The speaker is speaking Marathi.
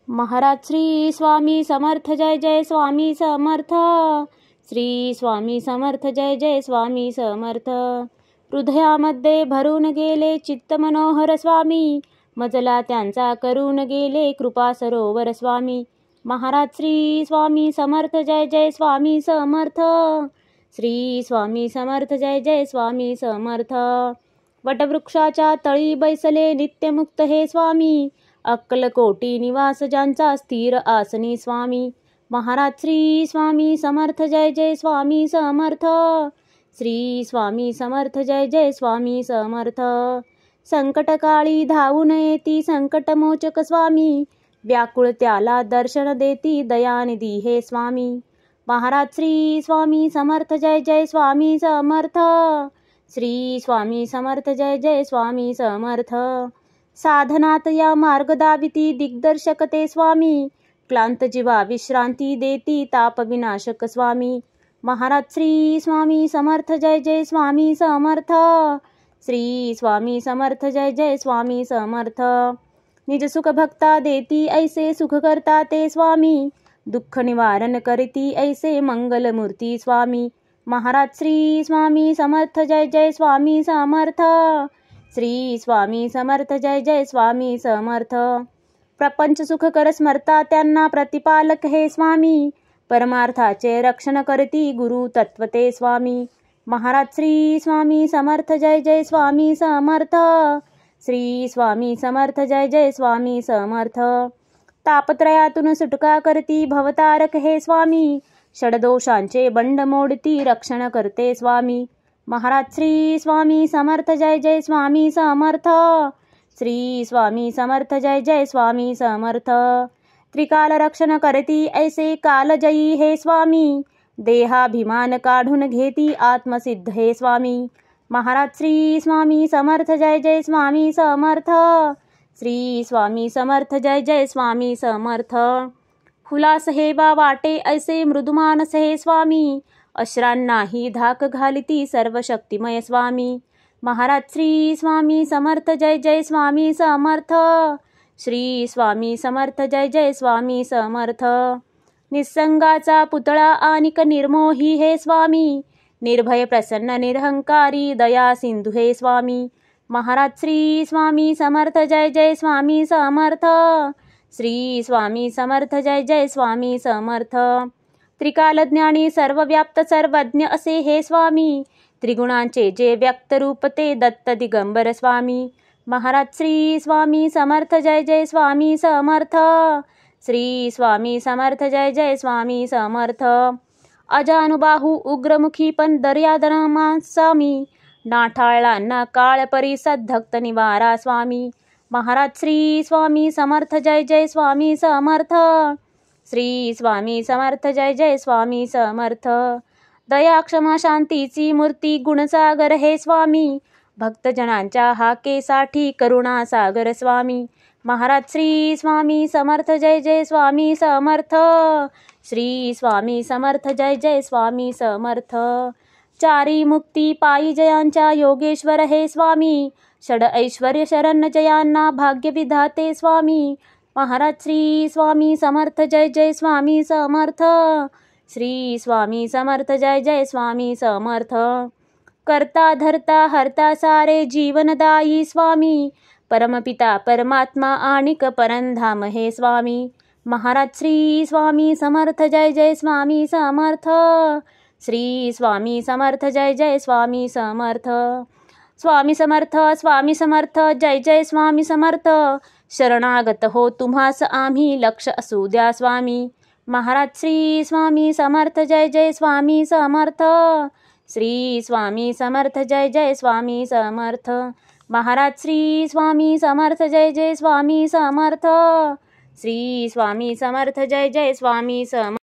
महाराज श्री स्वामी समर्थ जय जय स्वामी समर्थ। श्री स्वामी समर्थ जय जय स्वामी समर्थ। हृदयामध्ये भरून गेले चित्त मनोहर स्वामी, मजला त्यांचा करून गेले कृपा सरोवर स्वामी। महाराज श्री स्वामी समर्थ जय जय स्वामी समर्थ। श्री स्वामी समर्थ जय जय स्वामी समर्थ। वटवृक्षाच्या तळी बैसले नित्यमुक्त हे स्वामी, अक्कलकोटी निवास ज्यांचा स्थिर आसनी स्वामी। महाराज श्री स्वामी समर्थ जय जय स्वामी समर्थ। श्री स्वामी समर्थ जय जय स्वामी समर्थ। संकटकाळी धावून येती संकटमोचक स्वामी, व्याकुळ त्याला दर्शन देती दयानिधी हे स्वामी। महाराज श्री स्वामी समर्थ जय जय स्वामी समर्थ। श्री स्वामी समर्थ जय जय स्वामी समर्थ। साधनात या मार्ग दाविती दिग्दर्शक ते स्वामी, क्लांत जीवा विश्रांती देती ताप विनाशक स्वामी। महाराज श्री स्वामी समर्थ जय जय स्वामी समर्थ। श्री स्वामी समर्थ जय जय स्वामी समर्थ। निज सुख भक्ता देती ऐसे सुख करता ते स्वामी, दुःख निवारण करती ऐसे मंगलमूर्ती स्वामी। महाराज श्री स्वामी समर्थ जय जय स्वामी समर्थ। श्री स्वामी समर्थ जय जय स्वामी समर्थ। प्रपंच सुखकर स्मरता त्यांना प्रतिपालक हे स्वामी, परमार्थाचे रक्षण करती गुरु तत्व ते स्वामी। महाराज श्री स्वामी समर्थ जय जय स्वामी समर्थ। श्री स्वामी समर्थ जय जय स्वामी समर्थ। तापत्रयातून सुटका करती भवतारक हे स्वामी, षडदोषांचे बंड मोडती रक्षण करते स्वामी। महाराज श्री स्वामी समर्थ जय जय स्वामी समर्थ। श्री स्वामी समर्थ जय जय स्वामी समर्थ। त्रिकाल रक्षण करती ऐसे कालजयी हे स्वामी, देहाभिमान काढून घेती आत्मसिद्ध हे स्वामी। महाराज श्री स्वामी समर्थ जय जय स्वामी समर्थ। श्री स्वामी समर्थ जय जय स्वामी समर्थ। फुलास हेवा वाटे ऐसे मृदुमानस हे स्वामी, अश्रांनाही धाक घालिती सर्व शक्तिमय स्वामी। महाराज श्री स्वामी समर्थ जय जय स्वामी समर्थ। श्री स्वामी समर्थ जय जय स्वामी समर्थ। निसंगाचा पुतळा आनिक निर्मोही हे स्वामी, निर्भय प्रसन्न निरहंकारी दया सिंधू हे स्वामी। महाराज श्री स्वामी समर्थ जय जय स्वामी समर्थ। श्री स्वामी समर्थ जय जय स्वामी समर्थ। त्रिकालज्ञानी सर्वव्याप्त सर्वज्ञ असे हे स्वामी, त्रिगुणांचे जे व्यक्त रूप ते दत्त दिगंबर स्वामी। महाराज श्री स्वामी समर्थ जय जय स्वामी समर्थ। श्री स्वामी समर्थ जय जय स्वामी समर्थ। अजानुबाहू उग्रमुखी पण दर्यादनमा स्वामी, नाठाळांना काळ परिसद धक्त निवारा स्वामी। महाराज श्री स्वामी समर्थ जय जय स्वामी समर्थ। श्री स्वामी समर्थ जय जय स्वामी समर्थ। दया क्षमा शांतीची मूर्ती गुणसागर हे स्वामी, भक्तजनांच्या हाकेसाठी करुणा सागर स्वामी। महाराज श्री स्वामी समर्थ जय जय स्वामी समर्थ। श्री स्वामी समर्थ जय जय स्वामी समर्थ। चारी मुक्ती पायी जयांच्या योगेश्वर हे स्वामी, षड ऐश्वर्य शरण जयांना भाग्य विधाते स्वामी। महाराज श्री स्वामी समर्थ जय जय स्वामी समर्थ। श्री स्वामी समर्थ जय जय स्वामी समर्थ। करता धरता हरता सारे जीवनदायी स्वामी, परमपिता परमात्मा आणिक परंधाम हे स्वामी। महाराज श्री स्वामी समर्थ जय जय स्वामी समर्थ। श्री स्वामी समर्थ जय जय स्वामी समर्थ। स्वामी समर्थ जय जय स्वामी समर्थ। शरणागत हो तुम्हास आम्ही लक्ष असू द्या स्वामी। महाराज श्री स्वामी समर्थ जय जय स्वामी समर्थ। श्री स्वामी समर्थ जय जय स्वामी समर्थ। महाराज श्री स्वामी समर्थ जय जय स्वामी समर्थ। श्री स्वामी समर्थ जय जय स्वामी समर्थ।